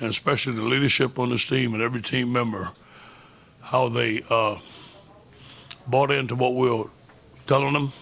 and especially the leadership on this team and every team member, how they bought into what we were telling them,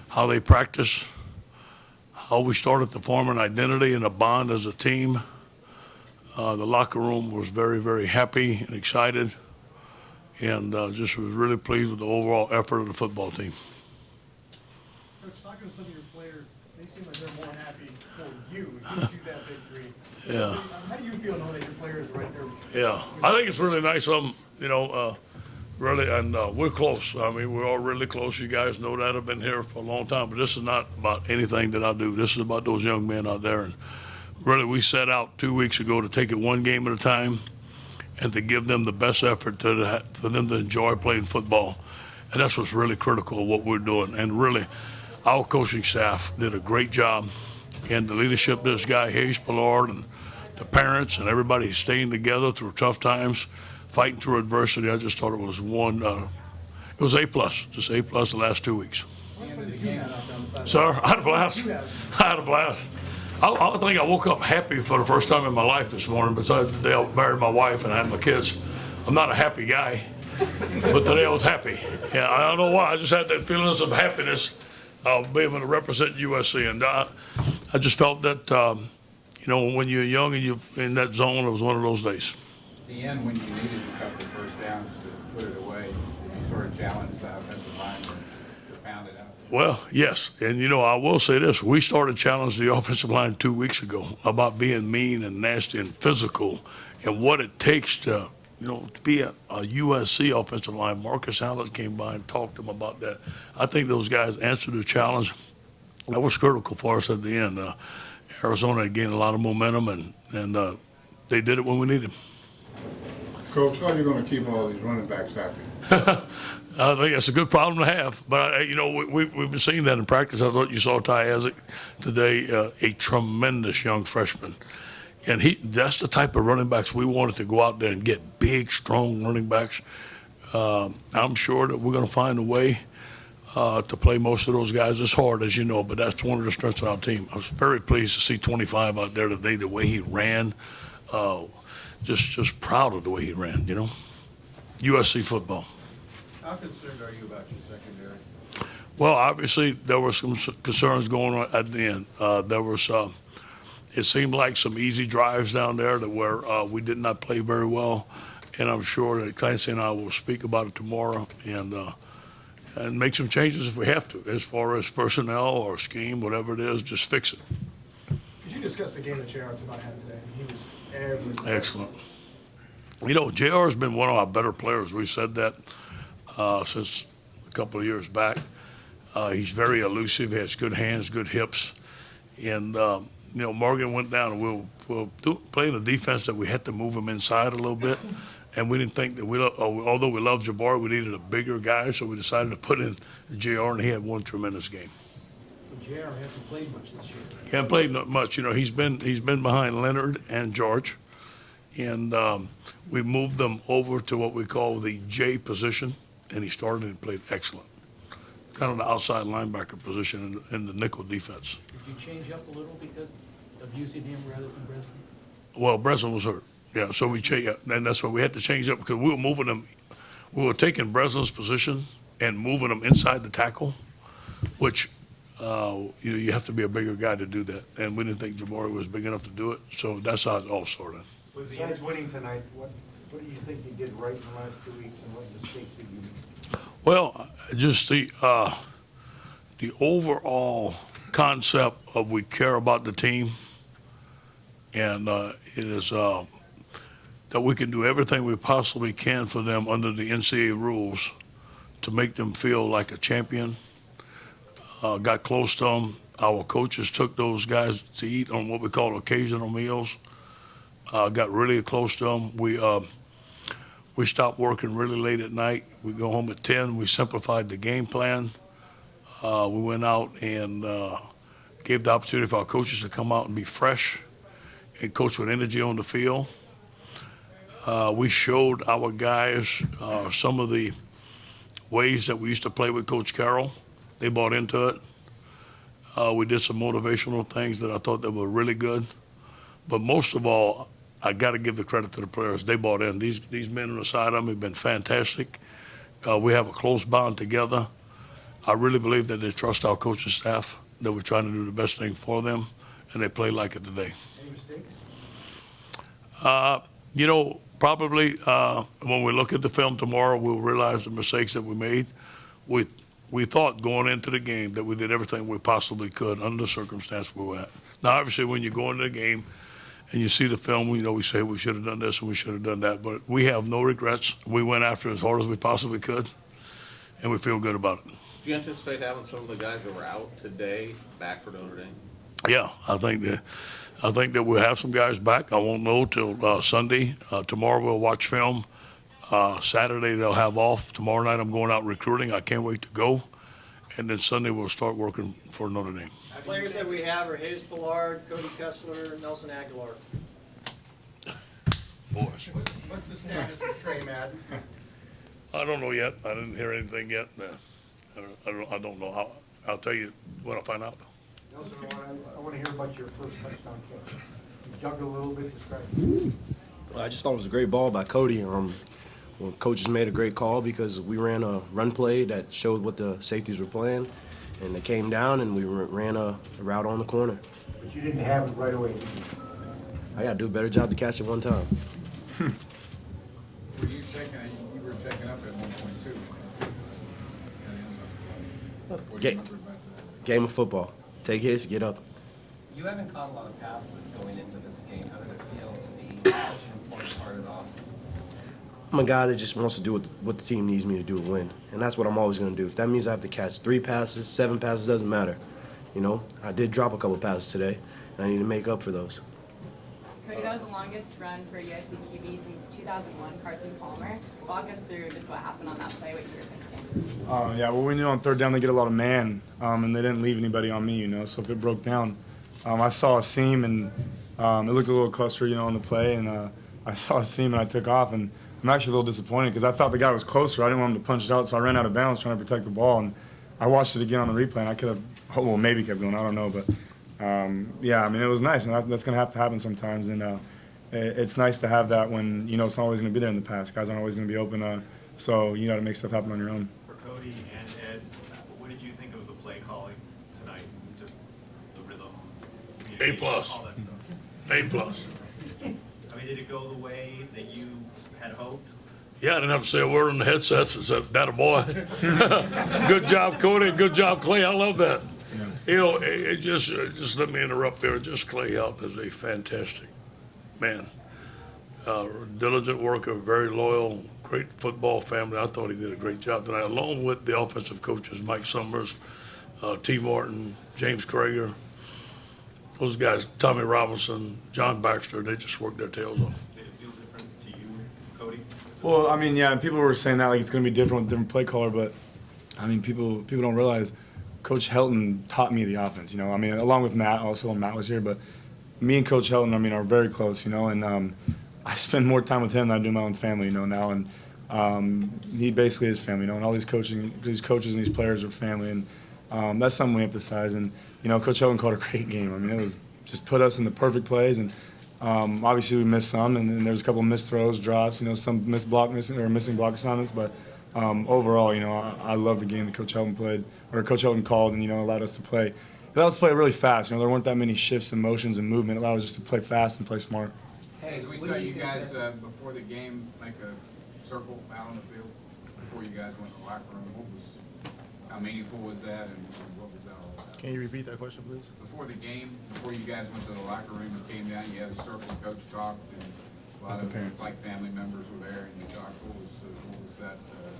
how they practice, how we started to form an identity and a bond as a team. The locker room was very, very happy and excited, and just was really pleased with the overall effort of the football team. Coach, talking to some of your players, they seem like they're more happy for you to get you that victory. Yeah. How do you feel knowing that your players are right there with you? Yeah, I think it's really nice of them, really, and we're close. I mean, we're all really close. You guys know that. I've been here for a long time, but this is not about anything that I do. This is about those young men out there. And really, we set out 2 weeks ago to take it one game at a time and to give them the best effort for them to enjoy playing football. And that's what's really critical of what we're doing. And really, our coaching staff did a great job. And the leadership of this guy, Pullard, and the parents and everybody staying together through tough times, fighting through adversity. I just thought it was it was A+, just A+ the last 2 weeks. Sir, I had a blast. I had a blast. I think I woke up happy for the first time in my life this morning, besides the day I married my wife and had my kids. I'm not a happy guy, but today I was happy. Yeah, I don't know why. I just had that feeling of happiness of being able to represent USC. And I just felt that, when you're young and you're in that zone, it was one of those days. At the end, when you needed a couple of first downs to put it away, did you sort of challenge the offensive line to pound it out? Well, yes. And, I will say this. We started challenging the offensive line 2 weeks ago about being mean and nasty and physical and what it takes to be a USC offensive line. Marcus Allen came by and talked to them about that. I think those guys answered the challenge. That was critical for us at the end. Arizona had gained a lot of momentum, and they did it when we needed them. Coach, how are you going to keep all these running backs happy? I think that's a good problem to have. But, we've been seeing that in practice. I thought you saw Ty Isaac today, a tremendous young freshman. And that's the type of running backs we wanted to go out there and get, big, strong running backs. I'm sure that we're going to find a way to play most of those guys. It's hard, as you know, but that's one of the strengths of our team. I was very pleased to see 25 out there today, the way he ran. Just proud of the way he ran, USC football. How concerned are you about your secondary? Well, obviously, there were some concerns going on at the end. It seemed like some easy drives down there where we did not play very well. And I'm sure that Clancy and I will speak about it tomorrow and make some changes if we have to, as far as personnel or scheme, whatever it is, just fix it. Could you discuss the game that J.R. had today? He was everywhere. Excellent. J.R. has been one of our better players. We said that since a couple of years back. He's very elusive. He has good hands, good hips. And, Morgan went down, and we'll play in a defense that we had to move him inside a little bit. And we didn't think that although we loved Jabari, we needed a bigger guy, so we decided to put in JR, and he had one tremendous game. J.R. hasn't played much this year. He hasn't played much. He's been behind Leonard and George, and we moved them over to what we call the J position, and he started and played excellent. Kind of the outside linebacker position in the nickel defense. Did you change up a little because of using him rather than Breslin? Well, Breslin was hurt. Yeah, so we changed, and that's why we had to change up because we were moving them. We were taking Breslin's position and moving them inside the tackle, which you have to be a bigger guy to do that. And we didn't think Jabari was big enough to do it, so that's how it all started. Was the Eds winning tonight? What do you think you did right in the last 2 weeks, and what mistakes did you make? Well, just the overall concept of we care about the team, and it is that we can do everything we possibly can for them under the NCAA rules to make them feel like a champion. Got close to them. Our coaches took those guys to eat on what we call occasional meals. Got really close to them. We stopped working really late at night. We go home at 10. We simplified the game plan. We went out and gave the opportunity for our coaches to come out and be fresh and coach with energy on the field. We showed our guys some of the ways that we used to play with Coach Carroll. They bought into it. We did some motivational things that I thought that were really good. But most of all, I got to give the credit to the players. They bought in. These men on the sideline have been fantastic. We have a close bond together. I really believe that they trust our coaching staff, that we're trying to do the best thing for them, and they play like it today. Any mistakes? Probably when we look at the film tomorrow, we'll realize the mistakes that we made. We thought going into the game that we did everything we possibly could under the circumstance we were at. Now, obviously, when you go into the game and you see the film, we say we should have done this and we should have done that. But we have no regrets. We went after it as hard as we possibly could, and we feel good about it. Do you anticipate having some of the guys that were out today back for Notre Dame? Yeah, I think that we'll have some guys back. I won't know till Sunday. Tomorrow we'll watch film. Saturday they'll have off. Tomorrow night I'm going out recruiting. I can't wait to go. And then Sunday we'll start working for Notre Dame. Players that we have are Pullard, Cody Kessler, Nelson Agholor. Boys. What's the status of Trey Madden? I don't know yet. I didn't hear anything yet. I don't know. I'll tell you when I find out. Nelson, I want to hear about your first touchdown catch. You dug a little bit, describe it. Well, I just thought it was a great ball by Cody. Well, coaches made a great call because we ran a run play that showed what the safeties were playing, and they came down and we ran a route on the corner. But you didn't have it right away, did you? I got to do a better job to catch it one time. Were you you were checking up at 1.2? What do you remember about that? Game of football. Take hits, get up. You haven't caught a lot of passes going into this game. How did it feel to be such an important part of the offense? I'm a guy that just wants to do what the team needs me to do to win, and that's what I'm always going to do. If that means I have to catch 3 passes, 7 passes, doesn't matter. I did drop a couple passes today, and I need to make up for those. Cody, that was the longest run for USC QB since 2001, Carson Palmer. Walk us through just what happened on that play, what you were thinking. Yeah, well, we knew on third down they get a lot of man, and they didn't leave anybody on me, So if it broke down, I saw a seam, and it looked a little cluster, on the play, and I saw a seam, and I took off, and I'm actually a little disappointed because I thought the guy was closer. I didn't want him to punch it out, so I ran out of bounds trying to protect the ball, and I watched it again on the replay, and I could have, maybe kept going, I don't know, but it was nice, and that's going to have to happen sometimes, and it's nice to have that when, it's not always going to be there in the past. Guys aren't always going to be open, so you got to make stuff happen on your own. For Cody and Ed, what did you think of the play calling tonight? Just the rhythm, A+. all that stuff. A+. I mean, did it go the way that you had hoped? Yeah, I didn't have to say a word on the headsets except that a boy. Good job, Cody. Good job, Clay. I love that. Yeah. It just let me interrupt there. Just Clay Helton is a fantastic man. Diligent worker, very loyal, great football family. I thought he did a great job tonight, along with the offensive coaches, Mike Summers, T. Martin, James Krager. Those guys, Tommy Robinson, John Baxter, they just worked their tails off. Did it feel different to you, Cody? Well, people were saying that like it's going to be different with a different play caller, but, people don't realize Coach Helton taught me the offense, along with Matt, also when Matt was here, but me and Coach Helton, are very close, and I spend more time with him than I do my own family, now, and he basically is family, and all these coaches and these players are family, and that's something we emphasize, and, Coach Helton called a great game. It was just put us in the perfect plays, and obviously we missed some, and then there's a couple of missed throws, drops, some missing block assignments, but overall, I love the game that Coach Helton called and, allowed us to play. It allowed us to play really fast. There weren't that many shifts and motions and movement. It allowed us just to play fast and play smart. Hey, we saw you guys before the game make a circle out on the field before you guys went to the locker room. How meaningful was that, and what was that all about? Can you repeat that question, please? Before the game, before you guys went to the locker room and came down, you had a circle, coach talked, and a lot of family members were there, and you talked. What was that?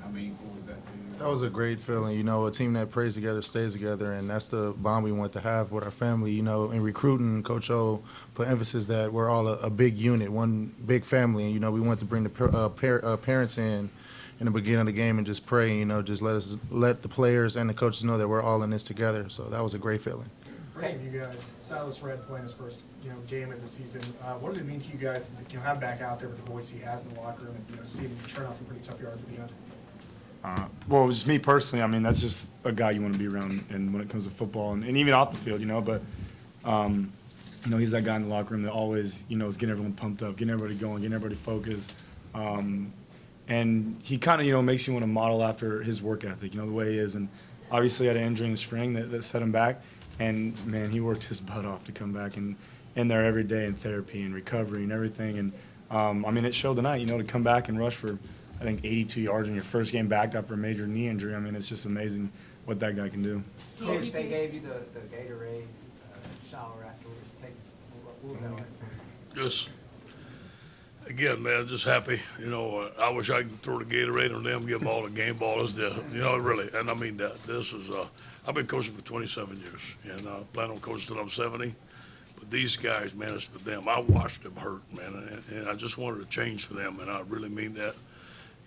How meaningful was that to you? That was a great feeling. A team that prays together stays together, and that's the bond we want to have with our family. In recruiting, Coach O put emphasis that we're all a big unit, one big family, and we want to bring the parents in the beginning of the game and just pray. Just let the players and the coaches know that we're all in this together. So that was a great feeling. For any of you guys, Silas Red playing his first game of the season. What did it mean to you guys to have back out there with the voice he has in the locker room and see him churn out some pretty tough yards at the end? Well, just me personally, that's just a guy you want to be around, and when it comes to football and even off the field, but he's that guy in the locker room that always, is getting everyone pumped up, getting everybody going, getting everybody focused. And he kind of, makes you want to model after his work ethic, the way he is. And obviously had an injury in the spring that set him back. And, man, he worked his butt off to come back and in there every day in therapy and recovery and everything. And, it showed tonight, to come back and rush for, I think, 82 yards in your first game back after a major knee injury. It's just amazing what that guy can do. Coach, they gave you the Gatorade shower afterwards. What was that like? Just, again, man, just happy. I wish I could throw the Gatorade on them, give them all the game ballers. Really. And I mean that. This is, I've been coaching for 27 years, and I plan on coaching till I'm 70. But these guys, man, it's for them. I watched them hurt, man, and I just wanted to change for them, and I really mean that.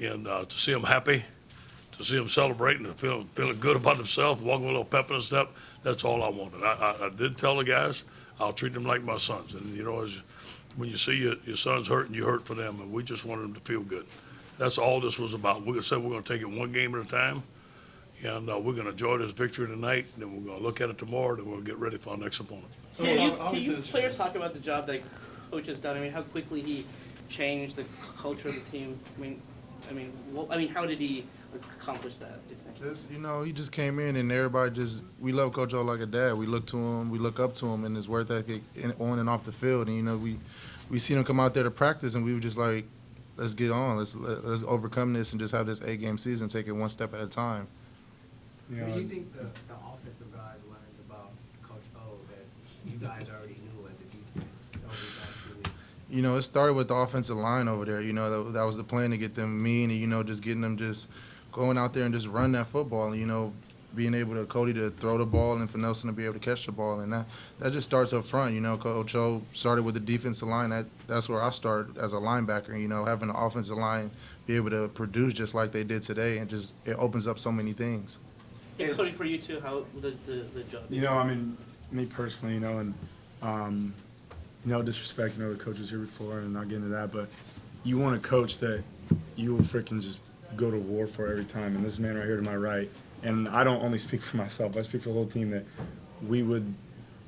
And to see them happy, to see them celebrating and feeling good about themselves, walking with a little pep in their step, that's all I wanted. I did tell the guys, I'll treat them like my sons. And, when you see your sons hurting, you hurt for them, and we just wanted them to feel good. That's all this was about. We said we're going to take it one game at a time, and we're going to enjoy this victory tonight, and then we're going to look at it tomorrow, and we'll get ready for our next opponent. Can you players talk about the job that Coach has done? How quickly he changed the culture of the team? How did he accomplish that, do you think? Just, he just came in and everybody we love Coach O like a dad. We look to him, we look up to him and his work ethic on and off the field. And, we seen him come out there to practice and we were just like, let's get on, let's overcome this and just have this 8-game season, take it one step at a time. What do you think the offensive guys learned about Coach O that you guys already knew as a defense over the last 2 weeks? It started with the offensive line over there. That was the plan, to get them mean and, just getting them just going out there and just run that football. And, being able to, Cody to throw the ball and for Nelson to be able to catch the ball. And that just starts up front. Coach O started with the defensive line. That's where I started as a linebacker, having the offensive line be able to produce just like they did today. And just it opens up so many things. Yeah, Cody, for you too, how the job? Me personally, and no disrespect, the coach was here before and not getting into that, but you want a coach that you will freaking just go to war for every time. And this man right here to my right, and I don't only speak for myself, I speak for the whole team, that we would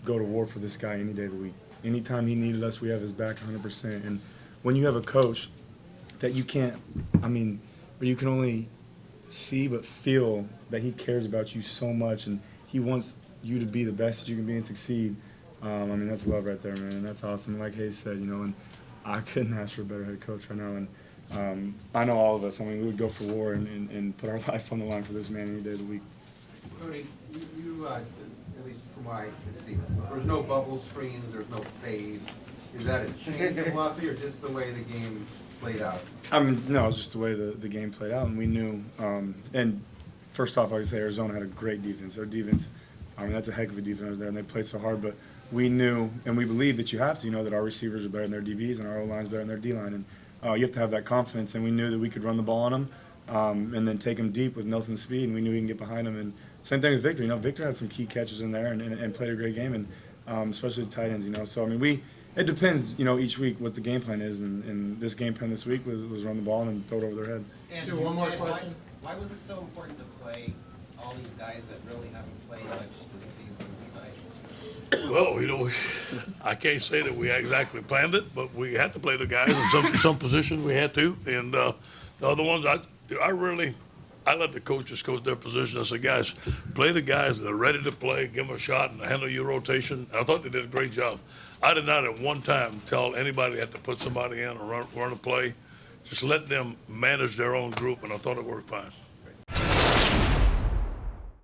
go to war for this guy any day of the week. Anytime he needed us, we have his back 100%. And when you have a coach that you can't, where you can only see but feel that he cares about you so much and he wants you to be the best that you can be and succeed, that's love right there, man. And that's awesome. Like Hayes said, and I couldn't ask for a better head coach right now. And I know all of us, we would go for war and put our life on the line for this man any day of the week. Cody, you at least from what I can see, there's no bubble screens, there's no fade. Is that a change in philosophy or just the way the game played out? No, it's just the way the game played out, and we knew. And first off, I would say Arizona had a great defense. Their defense, that's a heck of a defense there, and they played so hard. But we knew, and we believe that you have to, that our receivers are better than their DBs and our O-line's better than their D-line. And you have to have that confidence, and we knew that we could run the ball on them and then take them deep with Nelson's speed, and we knew we can get behind them. And same thing with Victor. Victor had some key catches in there and played a great game, and especially the tight ends. So, it depends, each week what the game plan is, and this game plan this week was run the ball and throw it over their head. Andrew, one more question. Why was it so important to play all these guys that really haven't played much this season tonight? Well, I can't say that we exactly planned it, but we had to play the guys in some position we had to. And the other ones, I let the coaches coach their position. I said, guys, play the guys that are ready to play, give them a shot, and handle your rotation. I thought they did a great job. I did not at one time tell anybody they had to put somebody in or run a play. Just let them manage their own group, and I thought it worked fine.